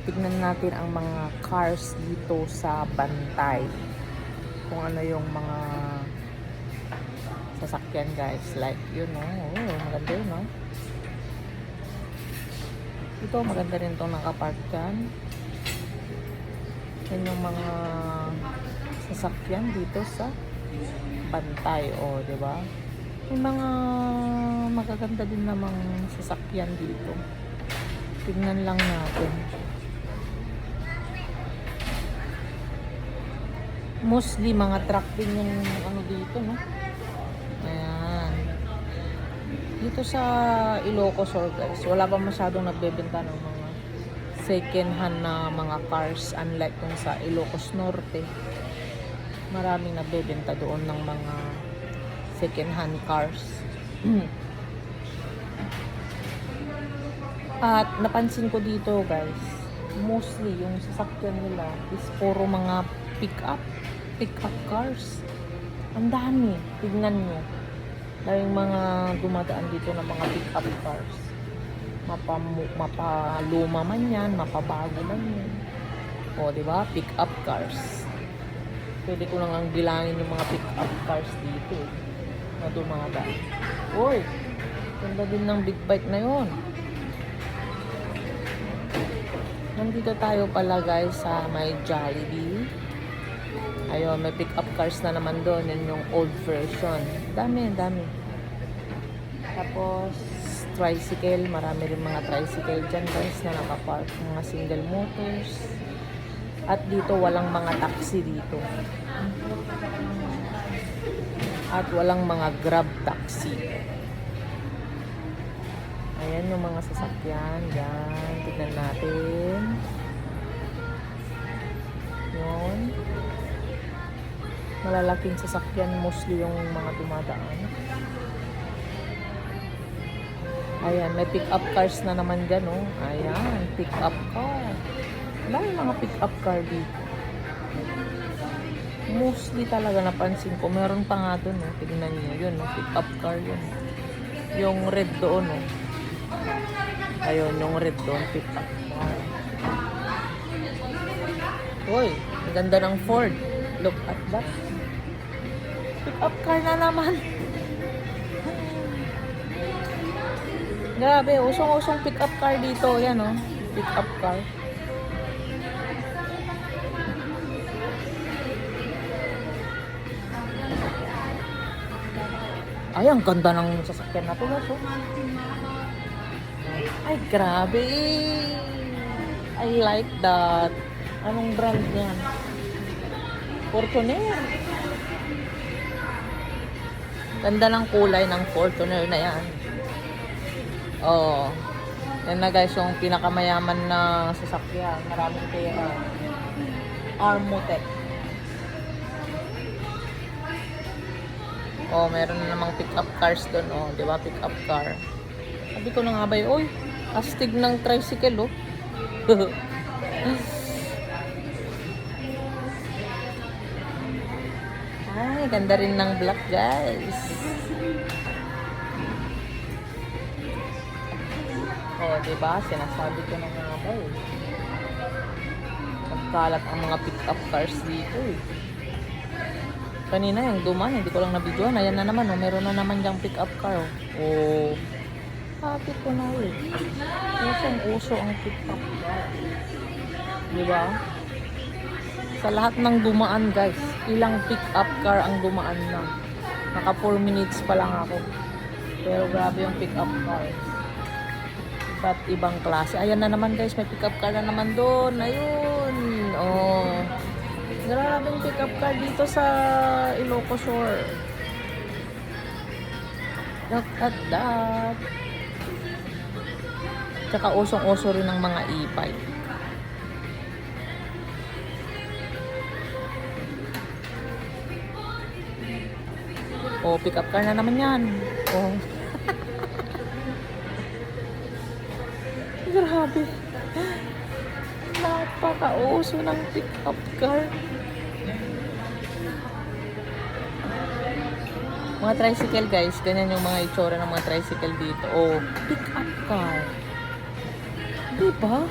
tignan natin ang mga cars dito sa Bantay. Kung ano yung mga sasakyan guys. Like yun no. Oh, maganda yun no. Ito maganda rin itong nakapark dyan. Yan yung mga sasakyan dito sa Bantay. O, diba? May mga magaganda din namang sasakyan dito. Tingnan lang natin. Mostly mga truck din yung ano dito, no? Ayan. Dito sa Ilocos Sur, guys, wala pa masyadong nagbebenta ng mga second hand na mga cars, unlike kung sa Ilocos Norte. Maraming nagbebenta doon ng mga second hand cars. At napansin ko dito guys, mostly yung sasakyan nila is puro mga pick-up cars. Ang dami, tignan nyo. Daming mga dumadaan dito ng mga pick-up cars. Mapaluma man yan, mapabago man yan. O, diba? Pick-up cars. Pwede ko lang ang bilangin yung mga pick-up cars dito. Na dumadaan. Uy! Ganda din ng big bike na yon. Nandito tayo pala guys sa may Jollibee. Ayun, may pick-up cars na naman doon. Yan yung old version. Dami. Tapos, tricycle. Marami rin mga tricycle dyan guys na nakapark. Mga single motors. At dito, walang mga taxi dito. At walang mga grab taxi. Ayan yung mga sasakyan. Yan. Tignan natin. Yun. Malalaking sasakyan. Mostly yung mga dumadaan. Ayan. May pick-up cars na naman dyan. Oh. Ayan. Pick-up car. Wala yung mga pick-up car dito. Mostly talaga napansin ko. Meron pa nga doon. Oh. Tignan nyo. Yun. Oh. Pick-up car yun. Yung red doon. Oh. Ayun, yung red doon, pick up car. Uy, ang ganda ng Ford. Look at that. Pick up car na naman. Grabe, usong-usong pick up car dito. Yan oh, pick up car. Ay, ang ganda ng sasakyan na to. Oh. Ay, grabe. I like that. Anong brand yan? Fortuner. Ganda ng kulay ng Fortuner na yan. Oh. Yan na guys, yung pinakamayaman na sasakyan. Maraming pera. Armotech. Oh, meron na namang pick-up cars doon. Oh, di ba? Pick-up car. Sabi ko na nga ba yun, oy, astig ng tricycle, oh. Ay, ganda rin ng black, guys. Oh, diba? Sinasabi ko na nga ba, eh. Nagkalat ang mga pick-up cars dito, eh. Kanina, yung duman, hindi ko lang nabidyoan. Ayan na naman, oh. Meron na naman yung pick-up car, oh. Oh. Kapit ko na ulit. Usong-uso ang pick-up car. Diba? Sa lahat ng dumaan guys, ilang pick-up car ang dumaan na. Naka 4 minutes pa lang ako. Pero grabe yung pick-up car. Iba't ibang klase. Ayan na naman guys, may pick-up car na naman doon. Ayun. Oh. Grabe yung pick-up car dito sa Ilocos Sur. Look at that. Tsaka usong-uso rin ng mga e-bike. Oh, pick up car na naman yan. Oh. Grabe. Napaka-uso ng pick up car. Mga tricycle guys, ganyan yung mga itsura ng mga tricycle dito. Oh, pick up car. Diba?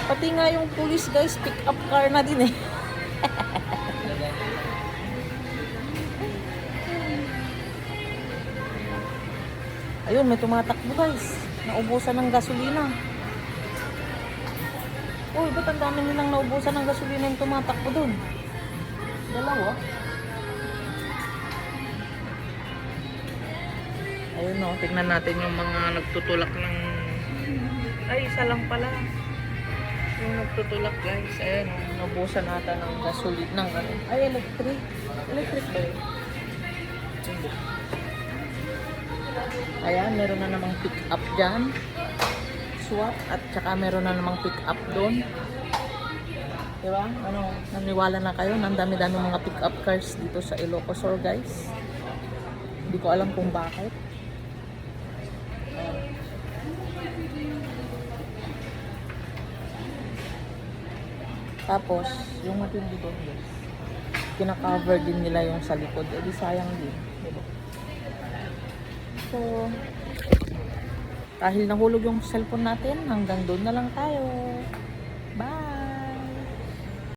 Pati nga yung police guys, pick up car na din eh. Ayun, may tumatakbo guys. Naubusan ng gasolina. Uy, ba't ang dami nilang naubusan ng gasolina yung tumatakbo dun? Dalawa. Ayun o, tignan natin yung mga nagtutulak ng... Ay, isa lang pala. Yung nagtutulak guys. Ayun o, naubusan nata ng gasolina. Ng ano. Ay, electric. Electric ba yun? Hindi. Ayan, meron na namang pick up dyan. Swap. At saka meron na namang pick up doon. Diba? Ano, naniwala na kayo. Ang dami-dami mga pick up cars dito sa Ilocos Sur guys. Hindi ko alam kung bakit. Tapos, yung matindi doon guys. Kina-cover din nila yung sa likod. Eh di sayang din. Diba? So, dahil nahulog yung cellphone natin, hanggang doon na lang tayo.